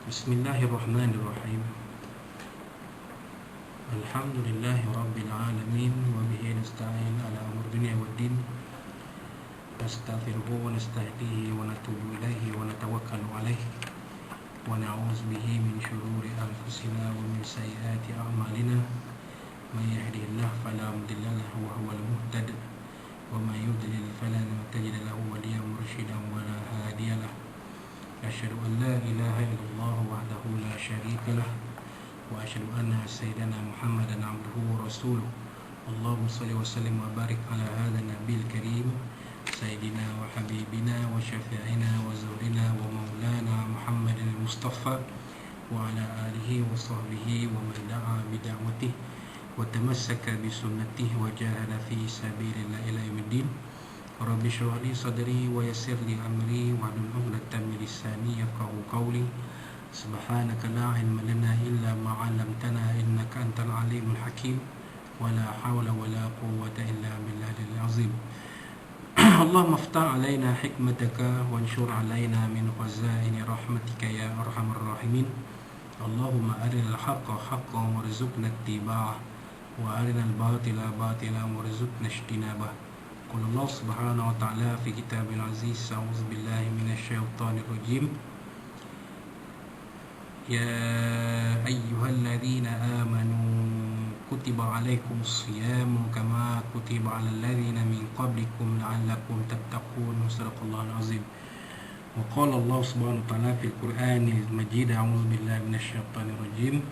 Bismillahirrahmanirrahim. Alhamdulillahi rabbil alamin wa bihi nasta'in ala umur dunya waddin. Nastaghfiruhu wa nastahdihi wa natubu ilaihi wa natawakkalu alaihi wa na'udzu bihi min shururi anfusina wa min sayyiati a'malina. Man yahdihillahu fala mudilla lahu wa huwal muhtadi wa man yudlil falan tajida lahu waliyyan murshidan wa la hadiya lahu. Asyhadu an la ilaha illallah wahdahu la syarika lah wa asyhadu anna sayyidana Muhammadan abduhu wa rasuluh. Allahumma shalli wa sallim wa barik ala hadzal nabiyil karim sayyidina wa habibina wa syafi'ina wa zawrina wa maulana Muhammadin al-Mustafa wa ala alihi wa sahbihi wa man da'a bi da'watihi wa tamassaka bi sunnatihi wa jahada fi sabilillah ila yaumiddin. Rabbi shrah li sadri wa yassir li amri wahlul 'uqdatam min lisani yafqahu qawli. Subhanaka la ilma lana illa ma 'allamtana innaka antal alimul hakim wa la hawla wa la quwwata illa billahil azim. Allahumma iftah 'alaina hikmataka wanshur 'alaina min khazaini rahmatika ya arhamar rahimin. Allahumma arinal haqqa haqqan warzuqna ittiba'ah wa arinal batila batilan warzuqna ijtinabah. Qul Allah subhanahu wa ta'ala fi kitabil aziz, a'udzu billahi minasyaitonir rajim. Ya ayyuhalladzina amanu kutiba alaikumus siyamu kama kutiba alal ladzina min qablikum la'allakum tattaqun. Shadaqallahul azim. Wa qala Allah subhanahu wa ta'ala fil Qur'anil Majid, a'udzu billahi minasyaitonir rajim.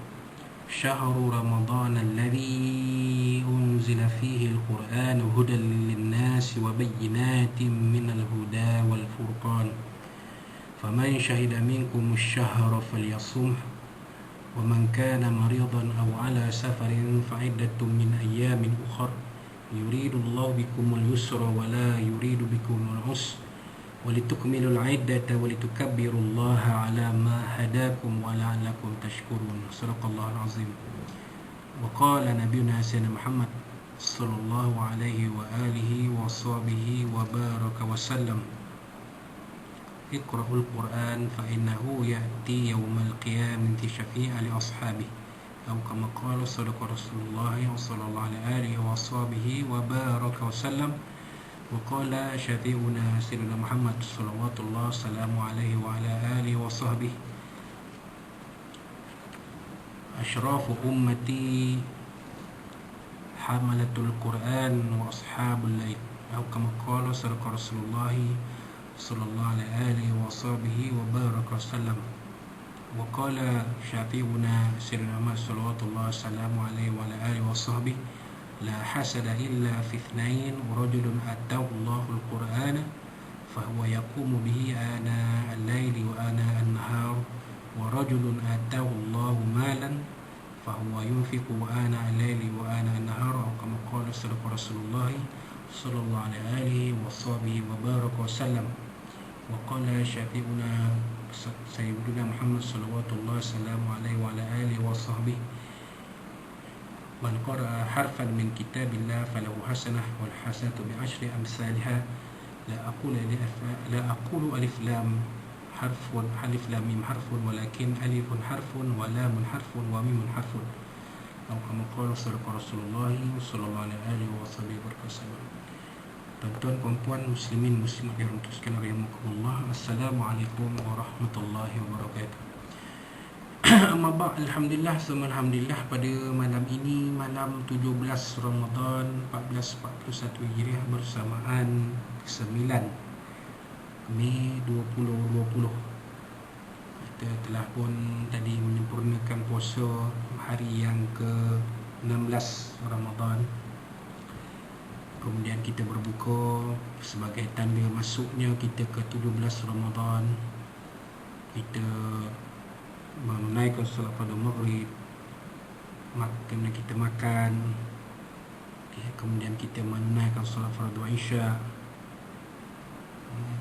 Syahru Ramadhan alladzi unzila fihi al-Qur'an hudan lin-nasi wa bayyinatin minal huda wal furqan. Faman syahida minkum asy-syahra falyasumhu wa man kana maridan aw ala safarin fa'iddatun min ayyamin ukhra. Yuridullahu bikumul yusra wa la yuridu bikumul usra walitukmilul 'iddata walitukabbirullaha 'ala ma hadakum wa la'allakum tashkurun. Shadaqallahul azim. Wa qala nabiyuna sayyidina Muhammad sallallahu alaihi wa alihi wa sahbihi wa baraka wa sallam. Iqra'ul Qur'an fa innahu ya'ti yawmal qiyamati syafi'an li ashabihi aw kama qala sadaqa Rasulullah sallallahu alaihi wa sahbihi wa baraka wa sallam. Wa qala syafi'una sayyidina Muhammad sallallahu salamu alaihi wa ala alihi wa sahbihi. Ashrafu ummati hamalatul Qur'an wa ashabul layl aw kama qala sadaqa Rasulullah sallallahu alaihi wa sahbihi wa baraka sallam. Wa qala syafi'una sayyidina Muhammad sallallahu salamu alaihi wa ala alihi wa sahbihi. La hasada illa fi ithnain, rajulun atahu Allahul Qur'ana fahuwa yaqumu bihi ana al-laili wa ana an-nahar, wa rajulun atahu Allahu malan fahuwa yunfiqu ana al-laili wa ana an-nahar, kama qala sadaqa Rasulullah sallallahu alaihi wa sahbihi wa baraka wa sallam. Wa qala syafi'una sayyidina Muhammad sallallahu salamu alaihi wa ala alihi wa sahbihi. Man qara'a harfan min kitabillah falahu hasanah wal hasanatu bi asyri amsalha. La aqulu alif lam harfun alif lam mim harfun walakin alifun harfun wa lamun harfun wa mimun harfun. Atau kama qala Rasulullah sallallahu alaihi wasallam. Tuan-tuan, puan-puan, muslimin muslimat yang dirahmati Allah, assalamualaikum warahmatullahi wabarakatuh. Amma ba'd, alhamdulillah, alhamdulillah, pada malam ini, malam 17 Ramadan 1441 Hijriah bersamaan 9 Mei 2020. Kita telah pun tadi menyempurnakan puasa hari yang ke-16 Ramadan. Kemudian kita berbuka sebagai tanda masuknya kita ke 17 Ramadan. Kita menunaikan solat pada maghrib, kemudian kita makan, kemudian kita menunaikan solat fardu isya,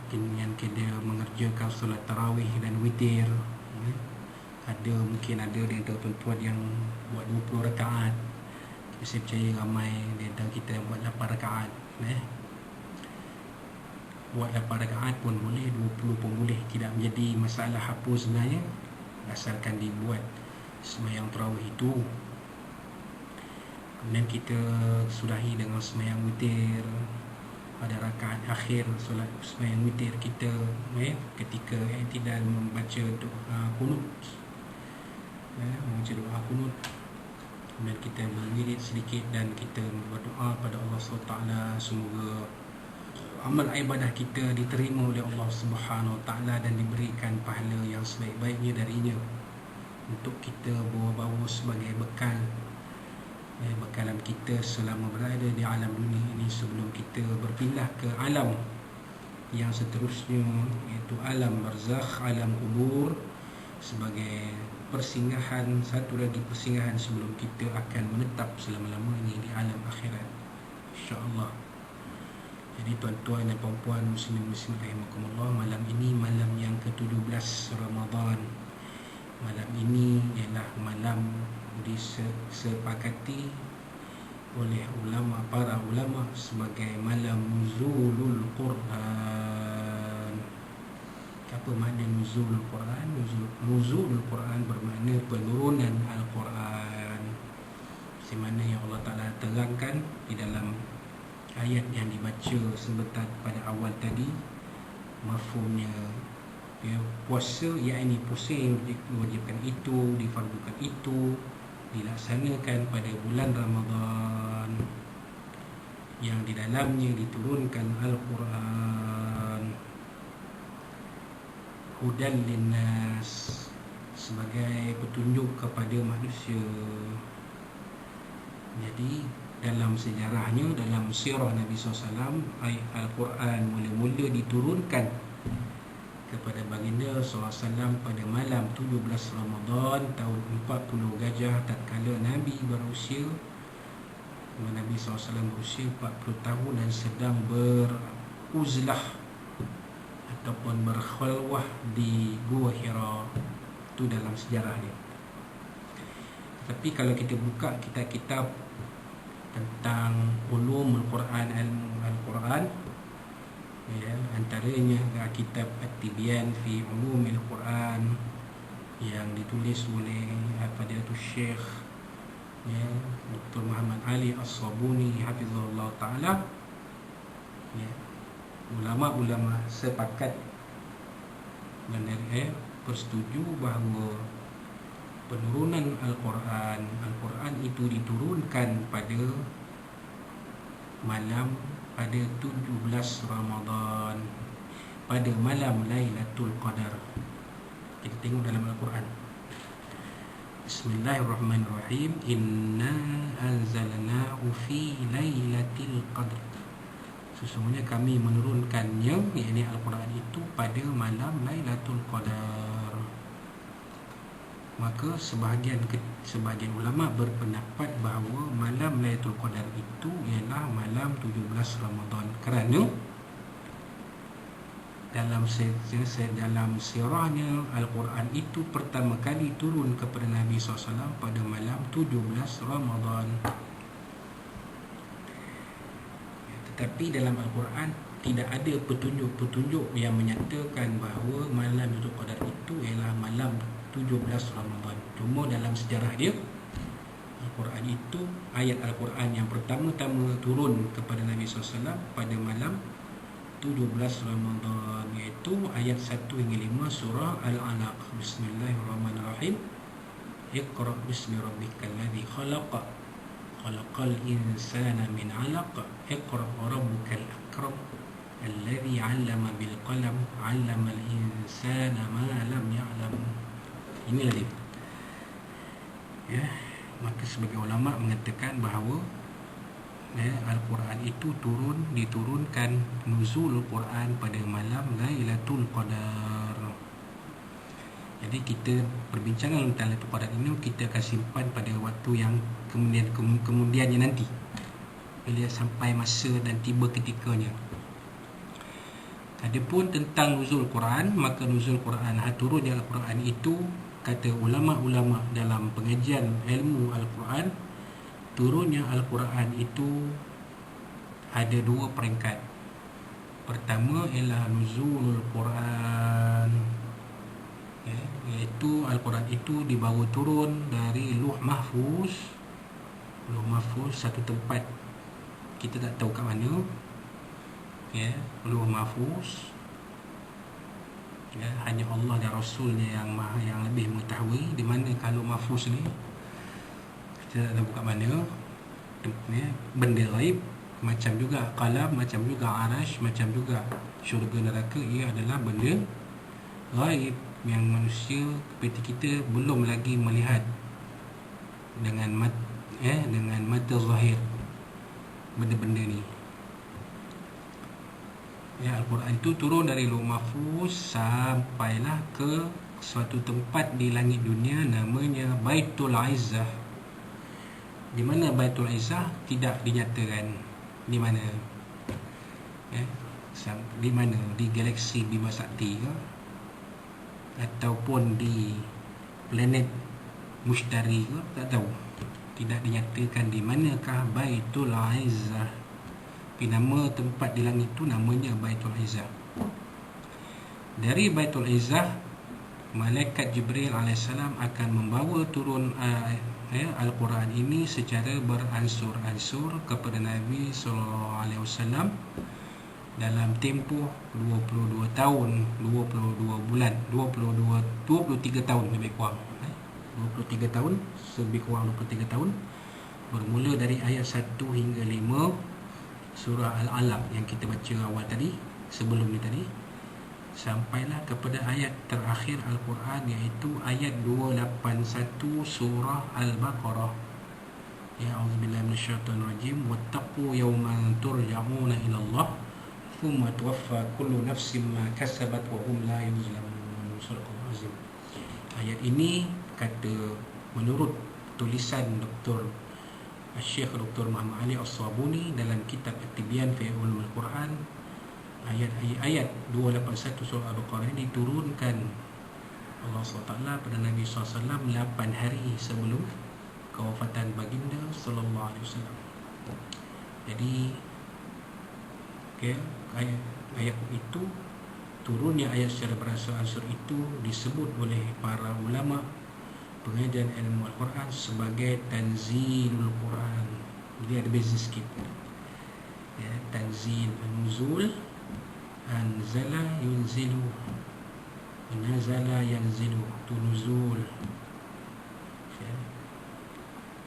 kemudian kita mengerjakan solat tarawih dan witir. Mungkin ada di antara tuan-tuan yang buat 20 rakaat. Saya percaya ramai di antara kita yang buat 8 rakaat. Buat 8 rakaat pun boleh, 20 pun boleh, tidak menjadi masalah apa sebenarnya. asalkan dibuat sembahyang tarawih itu. Kemudian kita sudahi dengan sembahyang witir pada rakaat akhir solat sembahyang witir kita, ketika i'tidal membaca doa kunut, membaca doa kunut. Kemudian kita berwirid sedikit dan kita berdoa pada Allah SWT, semoga amal ibadah kita diterima oleh Allah Subhanahu Wa Taala dan diberikan pahala yang sebaik-baiknya darinya untuk kita bawa sebagai bekalan kita selama berada di alam dunia ini sebelum kita berpindah ke alam yang seterusnya, iaitu alam barzakh, alam kubur, sebagai persinggahan, satu lagi persinggahan sebelum kita akan menetap selama-lamanya di alam akhirat, insya-Allah. Jadi tuan-tuan dan puan-puan muslim-muslim rahimakumullah, malam ini malam yang ke-17 Ramadan. Malam ini ialah malam disepakati oleh para ulama sebagai malam nuzulul Quran. Apa makna nuzulul Quran? Nuzulul Quran bermakna penurunan Al-Quran, di mana yang Allah Ta'ala terangkan di dalam ayat yang dibaca sebentar pada awal tadi. Mafhumnya, puasa, yakni puasa yang diwajibkan itu, difardukan itu dilaksanakan pada bulan Ramadan yang di dalamnya diturunkan Al-Quran, hudan linnas, sebagai petunjuk kepada manusia. Jadi dalam sejarahnya, dalam sirah Nabi SAW, ayat Al-Quran mula-mula diturunkan kepada baginda SAW pada malam 17 Ramadan tahun 40 Gajah, tatkala Nabi berusia, Nabi SAW berusia 40 tahun dan sedang beruzlah ataupun berkhulwah di Gua Hira. Itu dalam sejarah dia. Tapi kalau kita buka kitab-kitab tentang ulumul Quran, ilmu Al-Quran, antaranya kitab At-Tibyan fi Ulumil Quran yang ditulis oleh Fadilatul Syekh Dr. Muhammad Ali As-Sabuni hafizahullah ta'ala. Ulama-ulama sepakat dan bersetuju bahawa penurunan Al-Quran itu diturunkan pada malam, pada 17 Ramadan, pada malam Lailatul Qadar. Kita tengok dalam Al-Quran. Bismillahirrahmanirrahim. Inna anzalnahu fi Lailatul Qadar. Sesungguhnya kami menurunkannya, yakni Al-Quran itu pada malam Lailatul Qadar. Maka sebahagian ulama berpendapat bahawa malam Lailatul Qadar itu ialah malam 17 Ramadan, kerana dalam sirahnya Al-Quran itu pertama kali turun kepada Nabi SAW pada malam 17 Ramadan. Tetapi dalam Al-Quran tidak ada petunjuk-petunjuk yang menyatakan bahawa malam Lailatul Qadar itu ialah malam 17 Ramadan. Cuma dalam sejarah dia, Al-Quran itu, ayat Al-Quran yang pertama-tama turun kepada Nabi SAW pada malam 17 Ramadan, iaitu ayat 1 hingga 5 surah Al-Alaq. Bismillahirrahmanirrahim. Iqra bismi rabbikal ladzi khalaq, khalaqal insana min 'alaq, iqra rabbukal akram, alladzi 'allama bil qalam, 'allamal insana ma lam ya'lam. Inilah dia. Maka sebagai ulama mengatakan bahawa Al-Quran itu diturunkan nuzul Quran pada malam Lailatul Qadar. Jadi kita perbincangan tentang Lailatul Qadar ini kita akan simpan pada waktu yang kemudiannya nanti, bila sampai masa dan tiba ketikanya. Adapun tentang nuzul Quran, maka nuzul Quran, turunnya Al-Quran itu, kata ulama-ulama dalam pengajian ilmu Al-Quran, turunnya Al-Quran itu ada dua peringkat. Pertama ialah nuzulul Quran, iaitu itu Al-Quran itu dibawa turun dari Lauh Mahfuz. Lauh Mahfuz satu tempat kita tak tahu kat mana, ya, Lauh Mahfuz, ya, hanya Allah dan Rasulnya yang lebih mengetahui di mana Lauh Mahfuz ni. Kita tak tahu kat mana, ya, benda gaib. Macam juga qalam, macam juga arash, macam juga syurga neraka, ia adalah benda gaib yang manusia seperti kita belum lagi melihat dengan mata zahir benda-benda ni. Ya, Al-Quran itu turun dari Lauh Mahfuz sampailah ke suatu tempat di langit dunia namanya Baitul Izzah. Di mana Baitul Izzah tidak dinyatakan di mana, ya, di mana, di galaksi Bima Sakti ke, ataupun di planet Mushtari ke, tak tahu. Tidak dinyatakan di manakah Baitul Izzah. Tapi nama tempat di langit itu namanya Baitul Izzah. Dari Baitul Izzah, Malaikat Jibril AS akan membawa turun Al-Quran ini secara beransur-ansur kepada Nabi SAW dalam tempoh 22 tahun, 22 bulan, 23 tahun lebih kurang. 23 tahun, lebih kurang 23 tahun, bermula dari ayat 1 hingga 5 surah Al-Alaq yang kita baca awal tadi, sebelum ni tadi, sampailah kepada ayat terakhir Al-Quran, iaitu ayat 281 surah Al-Baqarah. Ya, a'udzubillahi minasyaitonir rajim. Wattaqu yawman turja'una ila Allah thumma tuwaffa kullu nafsin ma kasabat wa hum la yuzlamun. Surah Azim. Ayat ini kata, menurut tulisan Syekh Dr. Muhammad Ali As-Sabuni dalam kitab At-Tibyan fi Ulumul Quran, ayat 281 surah Al-Baqarah ini diturunkan Allah SWT pada Nabi SAW 8 hari sebelum kewafatan baginda sallallahu alaihi wasallam. Jadi, okay, ayat itu, turunnya ayat secara beransur-ansur itu disebut oleh para ulama pengajian ilmu Al-Quran sebagai Tanzilul Quran. Jadi ada beza sikit, ya, Tanzil, Nuzul, Anzala yunzilu, Nazala yanzilu, tu nuzul.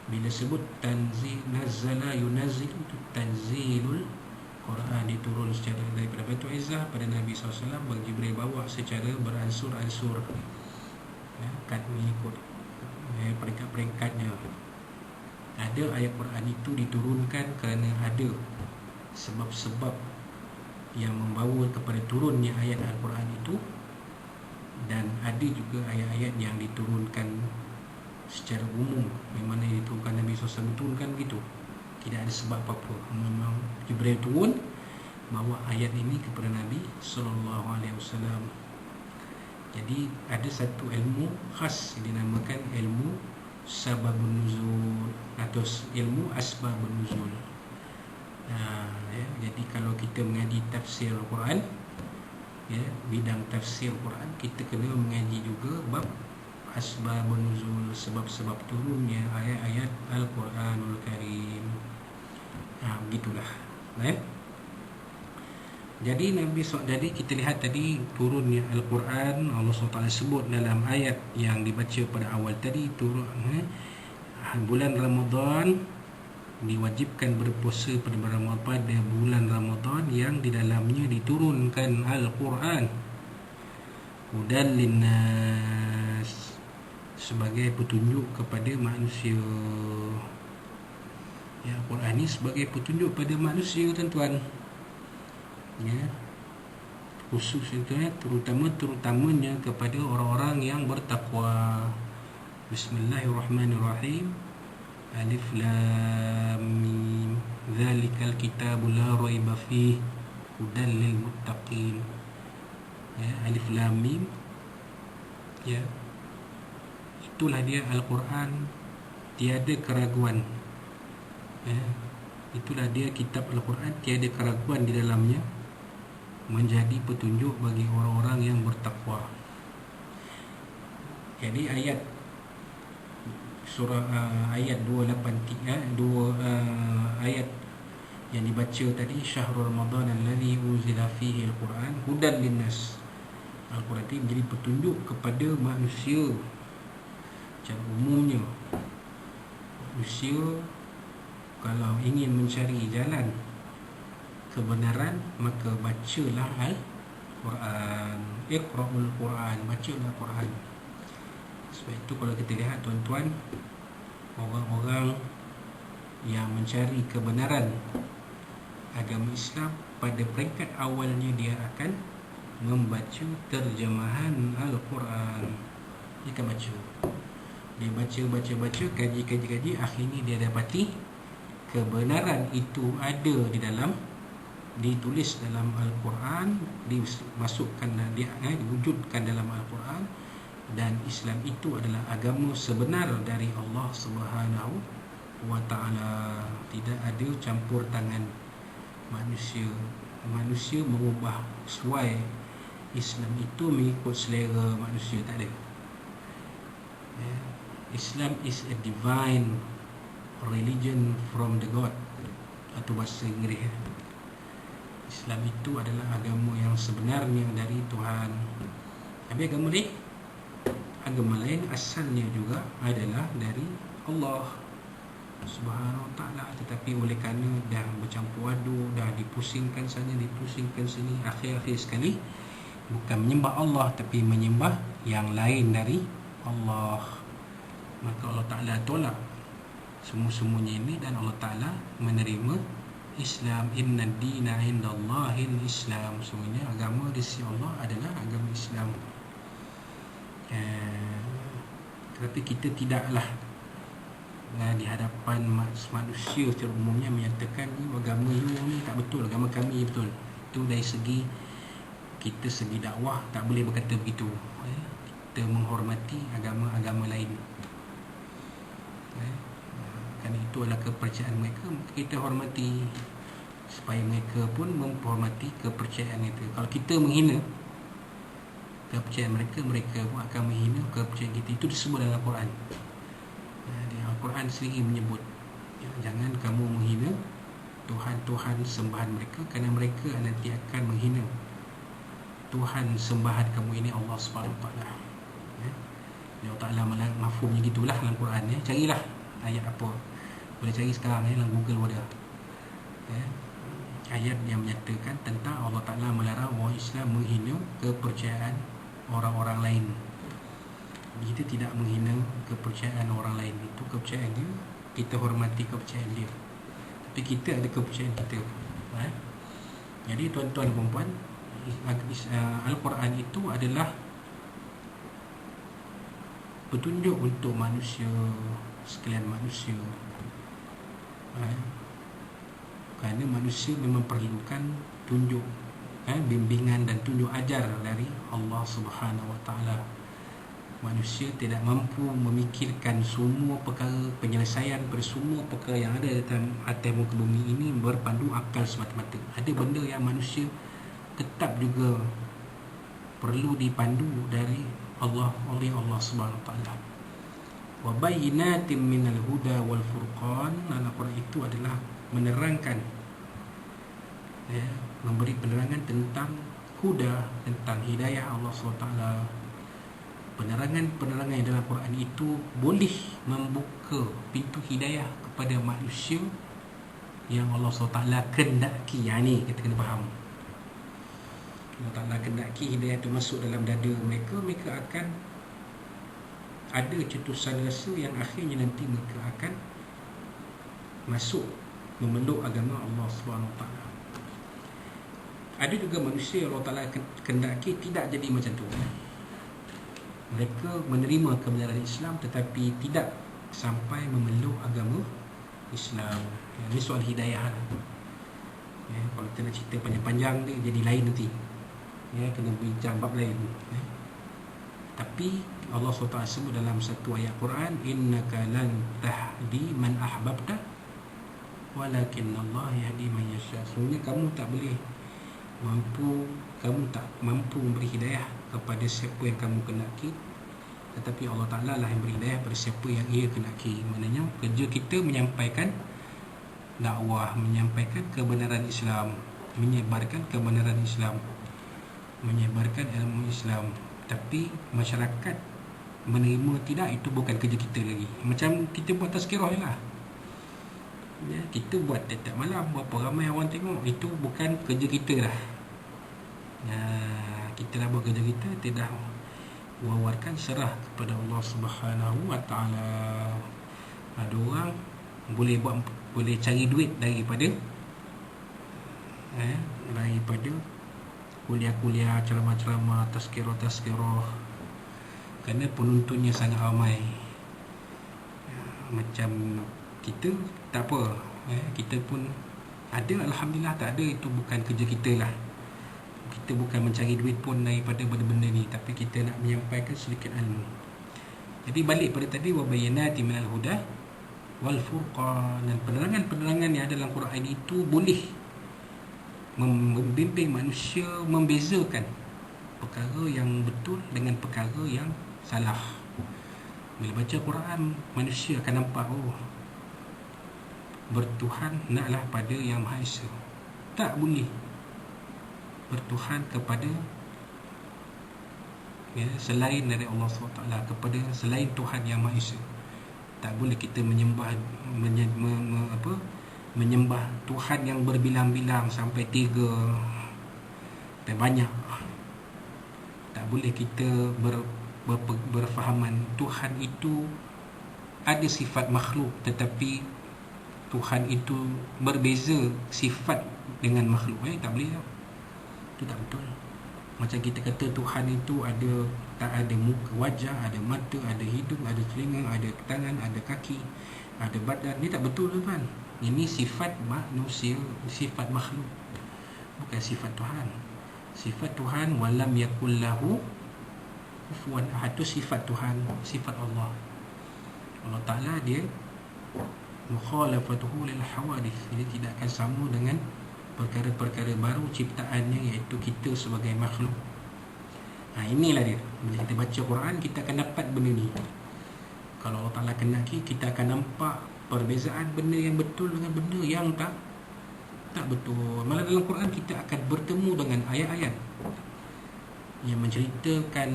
Bila sebut tanzil, Nazala yunazzilu, itu Tanzilul Quran, diturun secara daripada Baitul Izzah pada Nabi SAW, bagi Jibril bawa secara beransur-ansur, ya, kan, mengikut peringkat-peringkatnya. Ada ayat Quran itu diturunkan kerana ada sebab-sebab yang membawa kepada turunnya ayat Al-Quran itu, dan ada juga ayat-ayat yang diturunkan secara umum, memang diturunkan Nabi SAW turunkan begitu, tidak ada sebab apa-apa, memang Jibril turun bawa ayat ini kepada Nabi SAW. Jadi ada satu ilmu khas dinamakan ilmu Sababun Nuzul atau ilmu Asbabun Nuzul. Ya, jadi kalau kita mengaji tafsir Al-Quran, ya, bidang tafsir Al-Quran, kita kena mengaji juga bab Asbabun Nuzul, sebab-sebab turunnya ayat-ayat Al-Quranul Karim. Begitulah, ya. Jadi kita lihat tadi turunnya Al-Quran, Allah SWT sebut dalam ayat yang dibaca pada awal tadi, turun bulan Ramadan, diwajibkan berpuasa pada bulan Ramadan yang di dalamnya diturunkan Al-Quran, hudan linnas, sebagai petunjuk kepada manusia. Ya, Al-Quran ini sebagai petunjuk pada manusia, tuan-tuan, ya, khusus itu, terutamanya kepada orang-orang yang bertakwa. Bismillahirrahmanirrahim. Alif Lam Mim, Zalikal Kitabu la raiba fihi hudan lil muttaqin. Ya, Alif Lam Mim, ya, itulah dia Al-Quran, tiada keraguan. Ya, itulah dia kitab Al-Quran, tiada keraguan di dalamnya, menjadi petunjuk bagi orang-orang yang bertakwa. Jadi ayat 283 ayat yang dibaca tadi, syahrul ramadan alladzi unzila fihi al-Quran hudan linnas. Al-Quran ini menjadi petunjuk kepada manusia secara umumnya. Manusia kalau ingin mencari jalan kebenaran, maka bacalah Al-Quran. Iqra'ul Quran, bacalah Quran. Sebab itu kalau kita lihat tuan-tuan, orang-orang yang mencari kebenaran agama Islam, pada peringkat awalnya dia akan membaca terjemahan Al-Quran. Dia akan baca, dia baca, kaji, akhirnya dia dapati kebenaran itu ada di dalam, ditulis dalam Al-Quran, dimasukkan, diwujudkan dalam Al-Quran. Dan Islam itu adalah agama sebenar dari Allah Subhanahu wa ta'ala. Tidak ada campur tangan manusia. Manusia mengubah sesuai Islam itu mengikut selera manusia, tak ada. Islam is a divine religion from the God, atau bahasa Inggeris. Islam itu adalah agama yang sebenarnya dari Tuhan. Habis agama lain asalnya juga adalah dari Allah Subhanahu wa ta'ala. Tetapi oleh kerana dah bercampur aduk, dah dipusingkan sana, dipusingkan sini, akhir-akhir sekali bukan menyembah Allah tapi menyembah yang lain dari Allah. Maka Allah Ta'ala tolak semua-semuanya ini, dan Allah Ta'ala menerima Islam. Inna dina indallahil Islam. Sebenarnya agama di sisi Allah adalah agama Islam. Tetapi kita tidaklah di hadapan manusia secara umumnya menyatakan agama ni tak betul, agama kami betul. Itu dari segi kita, segi dakwah tak boleh berkata begitu. Kita menghormati agama-agama lain. Kerana itu adalah kepercayaan mereka, kita hormati supaya mereka pun menghormati kepercayaan itu. Kalau kita menghina kepercayaan mereka, mereka pun akan menghina kepercayaan kita. Itu disebut dalam Al-Quran. Al-Quran sendiri menyebut, jangan kamu menghina Tuhan-Tuhan sembahan mereka, kerana mereka nanti akan menghina Tuhan sembahan kamu ini, Allah Subhanahu Wa Taala. Allah Ta'ala mafhumnya gitulah dalam Quran. Carilah ayat apa, boleh cari sekarang dalam Google ada ayat yang menyatakan tentang Allah Ta'ala melarang orang Islam menghina kepercayaan orang-orang lain. Kita tidak menghina kepercayaan orang lain. Itu kepercayaan dia, kita hormati kepercayaan dia. Tapi kita ada kepercayaan kita. Jadi tuan-tuan dan puan, Al-Quran itu adalah petunjuk untuk manusia, sekalian manusia. Kerana manusia memang perlukan tunjuk, bimbingan dan tunjuk ajar dari Allah Subhanahu Wa Taala. Manusia tidak mampu memikirkan semua perkara, penyelesaian pada semua perkara yang ada dalam atas muka bumi ini berpandu akal semata-mata. Ada benda yang manusia tetap juga perlu dipandu dari Allah, oleh Allah Subhanahu Wa Taala. Wa bayyinatin minal huda wal furqan. Al-Quran itu adalah menerangkan, memberi penerangan tentang huda, tentang hidayah Allah SWT. Penerangan-penerangan yang dalam Quran itu boleh membuka pintu hidayah kepada manusia yang Allah SWT kendaki. Yang ni kita kena faham. Allah Ta'ala kendaki hidayah itu masuk dalam dada mereka, mereka akan ada cetusan rasa yang akhirnya nanti mereka akan masuk memeluk agama Allah SWT. Ada juga manusia yang Allah Ta'ala kendaki tidak jadi macam tu. Mereka menerima kebenaran Islam tetapi tidak sampai memeluk agama Islam. Ini soal hidayah. Kalau kita nak cerita panjang-panjang dia jadi lain nanti. Kena bincang bab lain. Tapi Allah SWT sebut dalam satu ayat Quran, innaka lan tahdi man ahbabta walakin Allah yahdi man yasha. Sebenarnya kamu tak mampu memberi hidayah kepada siapa yang kamu kendaki, tetapi Allah Ta'ala lah yang beri hidayah pada siapa yang ia kehendaki. Maknanya kerja kita menyampaikan dakwah, menyampaikan kebenaran Islam, menyebarkan kebenaran Islam, menyebarkan ilmu Islam. Tapi masyarakat menerima tidak, itu bukan kerja kita lagi. Macam kita buat tazkirah je lah ya, kita buat tiap malam, berapa ramai orang tengok, itu bukan kerja kita lah ya, kita dah buat kerja kita, tidak wawarkan serah kepada Allah Subhanahu Wa Taala. Ada orang boleh cari duit daripada kuliah-kuliah, ceramah-ceramah, tazkirah, kerana penontonnya sangat ramai. Macam kita tak apa, kita pun ada, alhamdulillah. Tak ada, itu bukan kerja kita lah. Kita bukan mencari duit pun daripada benda-benda ni, tapi kita nak menyampaikan sedikit ilmu. Jadi balik pada tadi, wa bayyinatin minal huda wal furqan, dan penerangan-penerangan yang ada dalam Quran itu boleh membimbing manusia membezakan perkara yang betul dengan perkara yang salah. Bila baca Quran, manusia akan nampak, bertuhan naklah pada Yang Maha Esa. Tak boleh bertuhan kepada selain dari Allah SWT, kepada selain Tuhan Yang Maha Esa. Tak boleh kita menyembah Tuhan yang berbilang-bilang sampai 3 dan banyak. Tak boleh kita berfahaman Tuhan itu ada sifat makhluk, tetapi Tuhan itu berbeza sifat dengan makhluk. Tak boleh. Itu tak betul. Macam kita kata Tuhan itu tak ada muka, wajah, ada mata, ada hidung, ada telinga, ada tangan, ada kaki, ada badan. Ini tak betul, tuan. Ini sifat manusia, sifat makhluk, bukan sifat Tuhan. Sifat Tuhan, walam yakul lahu kufuwan ahad, itu sifat Tuhan, sifat Allah. Allah Ta'ala dia mukhalafatuhu lil hawadith, dia tidak akan sama dengan perkara-perkara baru ciptaannya, iaitu kita sebagai makhluk. Inilah dia. Bila kita baca Quran, kita akan dapat benda ni. Kalau Allah Ta'ala kenaki, kita akan nampak perbezaan benda yang betul dengan benda yang tak betul. Malah dalam Quran kita akan bertemu dengan ayat-ayat yang menceritakan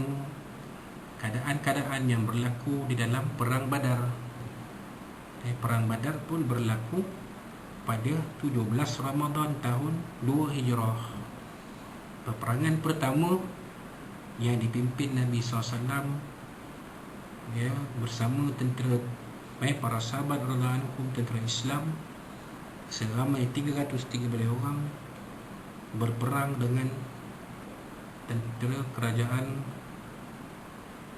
keadaan-keadaan yang berlaku di dalam Perang Badar. Perang Badar pun berlaku pada 17 Ramadan tahun 2 Hijrah. Peperangan pertama yang dipimpin Nabi SAW bersama tentera, para sahabat radhiyallahu anhum, tentera Islam seramai 313 orang berperang dengan tentera kerajaan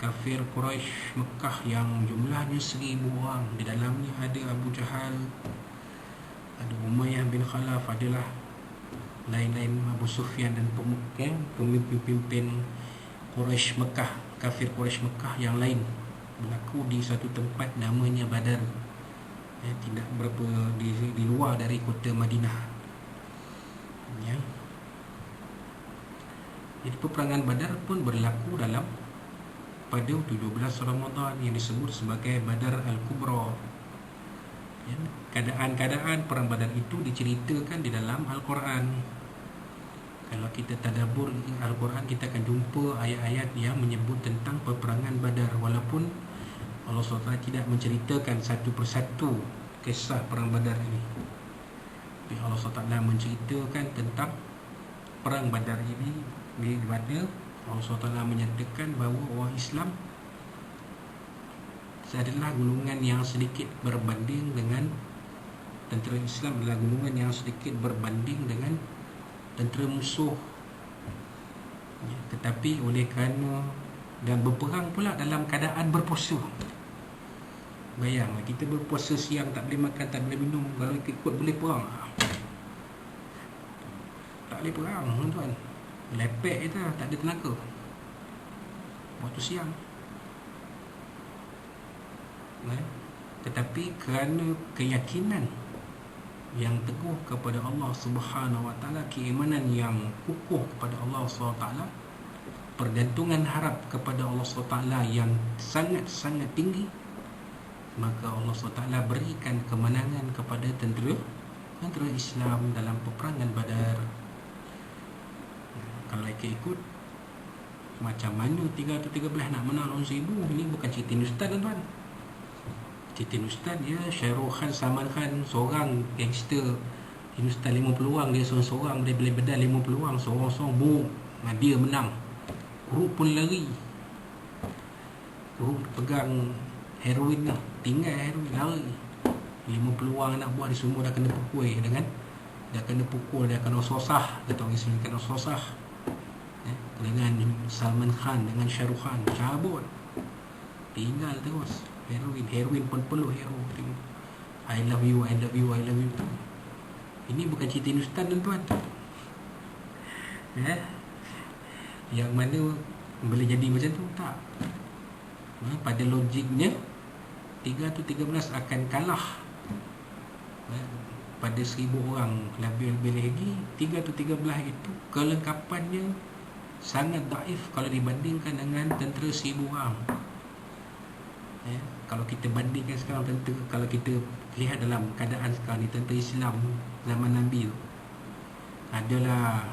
kafir Quraisy Mekah yang jumlahnya 1000 orang. Di dalamnya ada Abu Jahal, ada Umayyah bin Khalaf, adalah lain-lain, Abu Sufyan dan pemimpin-pemimpin Quraisy Mekah, kafir Quraisy Mekah yang lain, berlaku di satu tempat namanya Badar, tidak berapa di luar dari kota Madinah. Jadi peperangan Badar pun berlaku pada 17 Ramadan yang disebut sebagai Badar Al-Kubra. Keadaan-keadaan perang Badar itu diceritakan di dalam Al-Quran. Kalau kita tadabbur Al-Quran, kita akan jumpa ayat-ayat yang menyebut tentang peperangan Badar, walaupun Allah SWT tidak menceritakan satu persatu kisah perang Badar ini. Tapi Allah SWT menceritakan tentang perang Badar ini, di mana Allah SWT menyatakan bahawa orang Islam adalah golongan yang sedikit berbanding dengan tentera Islam, adalah golongan yang sedikit berbanding dengan tentera musuh. Tetapi oleh kerana dan berperang pula dalam keadaan berpuasa. Bayanglah, kita berpuasa siang, tak boleh makan, tak boleh minum. Kalau ikut boleh perang, tak boleh perang, tuan. Lepek je, tak ada tenaga waktu siang. Tetapi kerana keyakinan yang teguh kepada Allah Subhanahu Wa Taala, keimanan yang kukuh kepada Allah Subhanahu Wa Taala, pergantungan harap kepada Allah SWT yang sangat-sangat tinggi, maka Allah SWT berikan kemenangan kepada tentera Islam dalam peperangan Badar. Kalau ikut macam mana 313 nak menang lawan 1000, ini bukan cerita Ustaz tuan-tuan. Cerita Ustaz dia Syahrul Khan, Salman Khan seorang gangster. Ustaz 50 orang, dia seorang-seorang, dia boleh bedal 50 orang seorang-seorang, boom, dia menang. Grup pun lari, grup pegang heroin lah, tinggal heroin, lari 50 orang anak buah dia semua dah kena pukul dah kena sosah, kata orang Islam, kena sosah dengan Salman Khan, dengan Syahrul Khan, cabut, tinggal terus heroin pun perlu heroin. I love you. Ini bukan cerita Ustaz tuan-tuan, yang mana boleh jadi macam tu, tak. Pada logiknya 313 akan kalah pada 1000 orang. Lebih-lebih lagi 313 itu kelengkapannya sangat daif kalau dibandingkan dengan tentera 1000 orang. Kalau kita bandingkan sekarang tentera, kalau kita lihat dalam keadaan sekarang ni, tentera Islam zaman Nabi tu adalah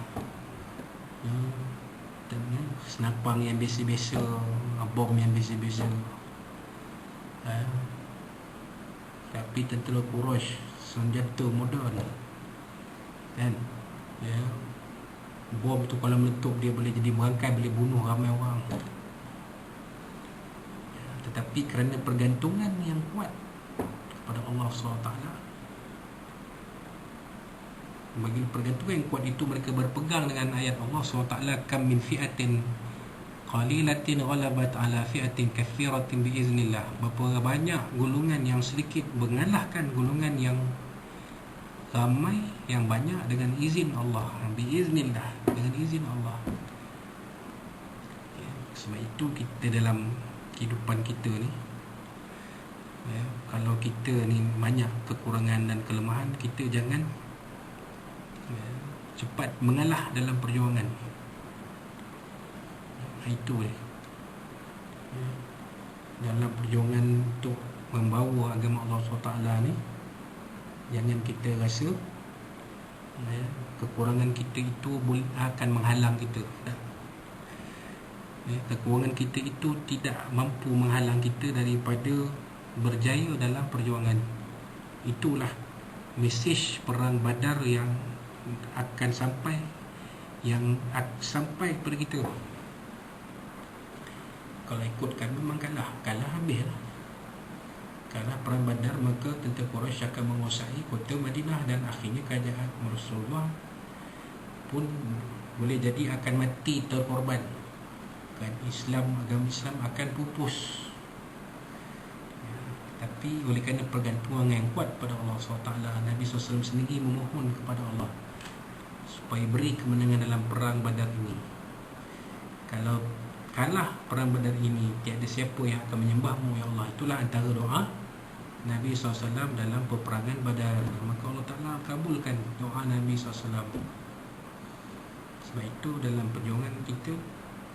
senapang yang biasa-biasa, bom yang biasa-biasa, tapi tentera Quraisy senjata moden kan, bom tu kalau meletup dia boleh jadi berangkai, boleh bunuh ramai orang. Tetapi kerana pergantungan yang kuat kepada Allah SWT, bagi pergantungan yang kuat itu, mereka berpegang dengan ayat Allah SWT, kam min fi'atin qalilatin ghalabat ala fi'atin katsiratin biiznillah. Berapa banyak golongan yang sedikit mengalahkan golongan yang ramai yang banyak dengan izin Allah, biiznillah, dengan izin Allah. Sebab itu kita dalam kehidupan kita ni, kalau kita ni banyak kekurangan dan kelemahan, kita jangan cepat mengalah dalam perjuangan. Itu dalam perjuangan untuk membawa agama Allah SWT ni, jangan kita rasa kekurangan kita itu akan menghalang kita. Kekurangan kita itu tidak mampu menghalang kita daripada berjaya dalam perjuangan. Itulah mesej perang Badar yang akan sampai kepada kita. Kalau ikutkan memang kalah habis lah. Kalah perang Badar, maka tentera Quraisy akan menguasai kota Madinah, dan akhirnya kerajaan Rasulullah pun boleh jadi akan mati terkorban. Agama Islam akan pupus. Tapi oleh kerana pergantungan yang kuat pada Allah SWT, Nabi SAW sendiri memohon kepada Allah supaya beri kemenangan dalam perang Badar ini. Kalau kalah perang Badar ini, tiada siapa yang akan menyembahmu ya Allah. Itulah antara doa Nabi SAW dalam peperangan Badar. Maka Allah Ta'ala kabulkan doa Nabi SAW. Sebab itu dalam perjuangan kita,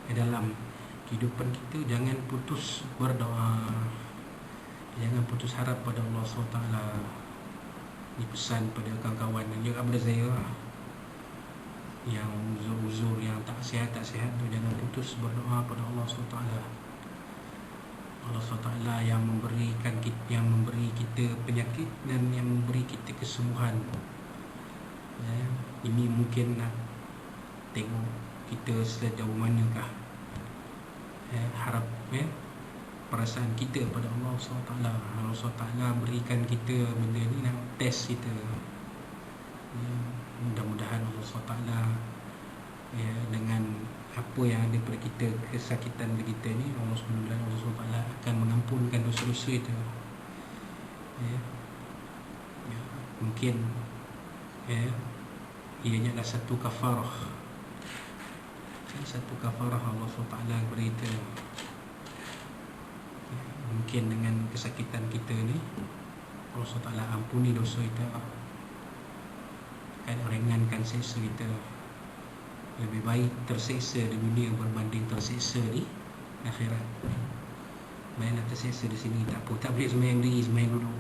dalam kehidupan kita, jangan putus berdoa, jangan putus harap pada Allah SWT. Ini pesan pada kawan-kawan yang abad saya, yang uzur-uzur, yang tak sihat tu, jangan putus berdoa pada Allah SWT. Allah SWT yang memberi kita penyakit dan yang memberi kita kesembuhan. Ini mungkin nak tengok kita sejauh manakah harap perasaan kita pada Allah SWT. Allah SWT berikan kita benda ni, nak test kita. Mudah-mudahan Allah SWT dengan apa yang ada pada kita, kesakitan pada kita ni, Allah SWT akan mengampunkan dosa-dosa kita. Mungkin ianya adalah satu kafarah. Satu kafarah Allah SWT berita. Mungkin dengan kesakitan kita ni, Allah SWT ampuni dosa kita, akan ringankan siksa kita. Lebih baik terseksa di dunia berbanding terseksa di akhirat. Main nak terseksa di sini tak apa, tak boleh sembahyang diri, sembahyang duduk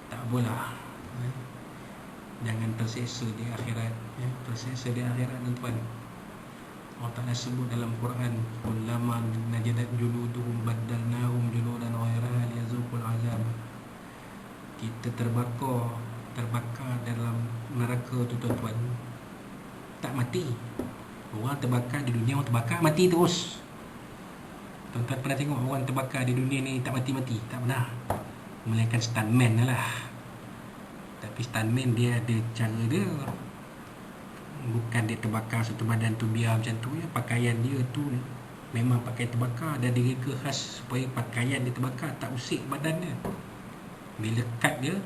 tak apalah. Jangan terseksa di akhirat, terseksa di akhirat tuan. Allah Ta'ala sebut dalam Quran, kullama najadat juluduhum baddalnahum juludan ghairaha liyazuqul azab. Kita terbakar dalam neraka tu tuan-tuan, tak mati. Orang terbakar di dunia, orang terbakar mati terus. Tuan-tuan pernah tengok orang terbakar di dunia ni tak mati-mati? Tak pernah. Melainkan stuntman lah. Tapi stuntman dia ada cara dia. Bukan dia terbakar satu badan tu biar macam tu ya. Pakaian dia tu memang pakai terbakar dan direka khas supaya pakaian dia terbakar tak usik badan dia. Bila cut dia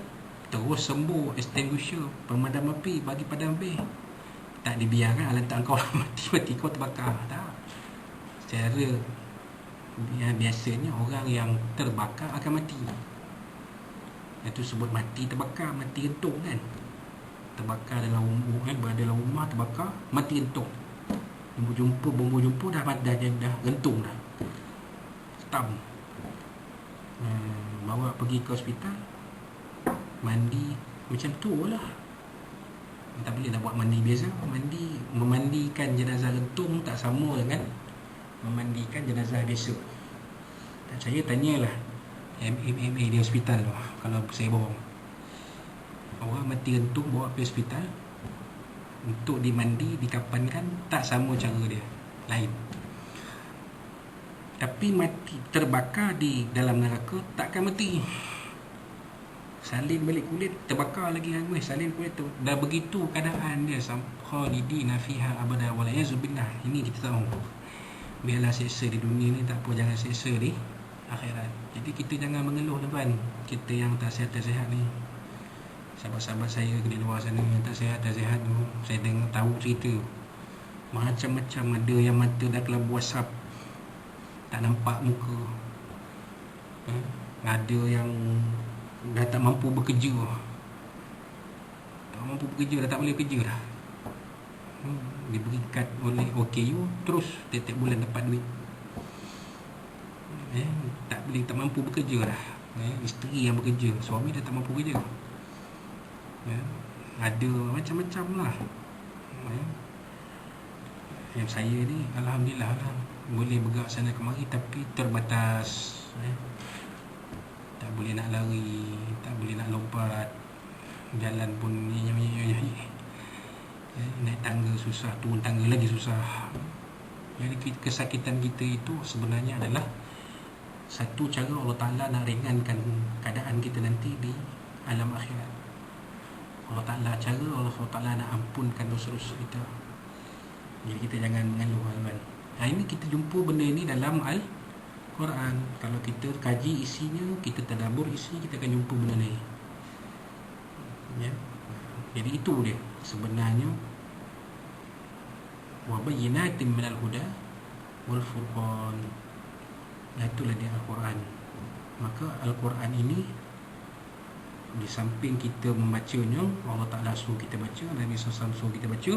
terus sembuh extinguisher, pemadam api, bagi padam api. Tak dibiarkan lantak kau mati-mati kau terbakar. Tak. Secara biasanya orang yang terbakar akan mati. Itu sebut mati terbakar, mati gantung kan. Terbakar dalam rumah, berada dalam rumah terbakar, mati gantung. Bumbu jumpa dah gantung dah. Stam. Bawa pergi ke hospital, mandi macam tu lah. Tak boleh nak buat mandi biasa. Memandikan jenazah gantung tak sama dengan memandikan jenazah biasa. Tak percaya tanyalah MMA di hospital tu, kalau saya bohong. Orang mati gantung bawa pergi hospital untuk dimandi, dikapankan, tak sama cara dia, lain. Tapi mati terbakar di dalam neraka takkan mati. Salin balik kulit, terbakar lagi hangus. Salin kulit tu dah begitu keadaan dia, khalidina fiha abada wala yazubillah. Ini kita tahu. Biarlah seksa di dunia ni, tak apa, jangan seksa di akhirat. Jadi kita jangan mengeluh tuan. Kita yang tak sihat ni, sahabat-sahabat saya di luar sana yang tak sihat tu, saya dengar tahu cerita macam-macam. Ada yang mata dah kelabu asap, tak nampak muka. Ada yang dah tak mampu bekerja, dah tak boleh kerja dah. Diberi kad oleh OKU, terus tiap bulan dapat duit. Tak mampu bekerja dah. Isteri yang bekerja, suami dah tak mampu kerja. Ada macam-macam lah. Yang saya ni alhamdulillah lah, boleh bergerak sana kemari, tapi terbatas. Tak boleh nak lari, tak boleh nak lompat, jalan pun naik tangga susah, turun tangga lagi susah. Jadi kesakitan kita itu sebenarnya adalah satu cara Allah Ta'ala nak ringankan keadaan kita nanti di alam akhirat. Allah Ta'ala nak ampunkan dosa-dosa kita. Jadi kita jangan mengeluh, tuan. Ini kita jumpa benda ini dalam Al-Quran. Kalau kita kaji isinya, kita tadabbur isi, kita akan jumpa benda ni. Ya. Jadi itu dia sebenarnya, wa bayyinatin minal huda wal furqan. Itulah dia Al-Quran. Maka Al-Quran ini, di samping kita membacanya, Allah Ta'ala suruh kita baca, Nabi SAW suruh kita baca,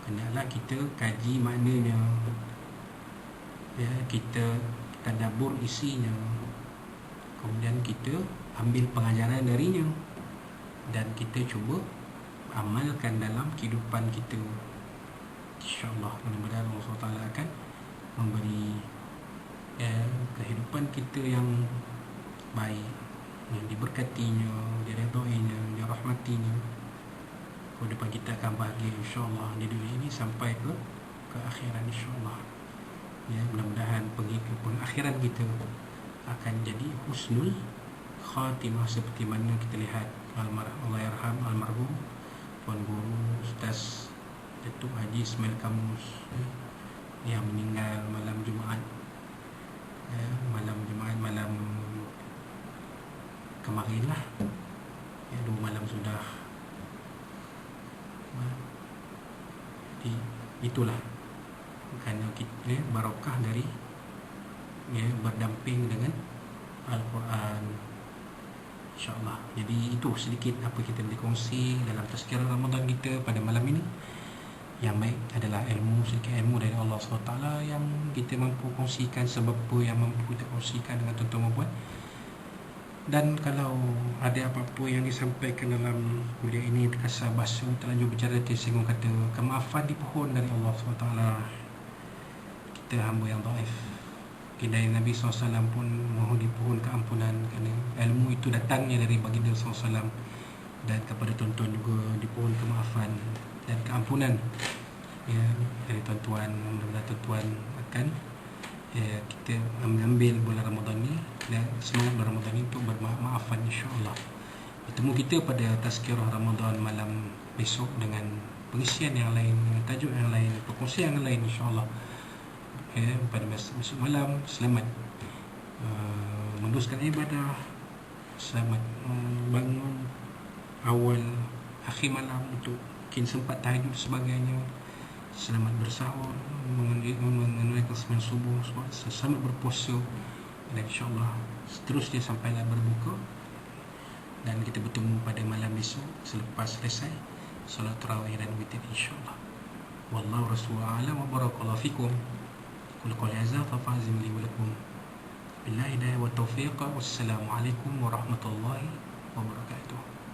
kenalah kita kaji maknanya, ya, kita tadabbur isinya, kemudian kita ambil pengajaran darinya, dan kita cuba amalkan dalam kehidupan kita. InsyaAllah mudah-mudahan Allah SWT akan memberi kehidupan kita yang baik, yang diberkatinya, diredainya, dirahmatinya. Kehidupan kita akan bahagia insyaAllah di dunia ini sampai ke akhirat insyaAllah. Ya, mudah-mudahan pergi ke pengakhiran kita akan jadi husnul khatimah, seperti mana kita lihat Allah yarham almarhum Tuan Guru Ustaz Datuk Haji Ismail Kamus, yang meninggal malam Jumaat, malam kemarin lah, 2 malam sudah. Jadi itulah kerana kita barakah dari berdamping dengan Al-Quran, insyaAllah. Jadi itu sedikit apa kita boleh kongsi dalam tazkirah Ramadan kita pada malam ini. yang baik adalah ilmu, sedikit ilmu dari Allah SWT yang kita mampu kongsikan sebab apa yang mampu kita kongsikan dengan tuan-tuan puan. Dan kalau ada apa-apa yang disampaikan dalam kuliah ini terkasar basuh, terlanjur bicara, tersinggung kata, kemaafan dipohon dari Allah SWT. Kita hamba yang dhaif. Dari Nabi SAW pun mohon dipohon keampunan kerana ilmu itu datangnya dari baginda SAW. Dan kepada tuan-tuan juga dipohon kemaafan dan keampunan ya, dari tuan-tuan. Mudah-mudahan tuan-tuan akan kita mengambil bulan Ramadan ni dan semangat bulan Ramadan ni untuk bermaafan, insya-Allah. Bertemu kita pada tazkirah Ramadan malam besok dengan pengisian yang lain, tajuk yang lain, perkongsian yang lain, insya-Allah. Pada besok malam, selamat meneruskan ibadah, selamat bangun awal akhir malam untuk mungkin sempat tahajud sebagainya, selamat bersahur, menunaikan sembahyang subuh, selamat berpuasa, dan insya-Allah seterusnya sampailah berbuka. Dan kita bertemu pada malam besok selepas selesai solat tarawih dan witir, insya-Allah. Wallahu rasuluhu a'lam wa barakallahu fikum. Qul qawli hadza fa fa'zim li wa lakum. Billahi hidayah wa taufiq. Wassalamualaikum warahmatullahi wabarakatuh.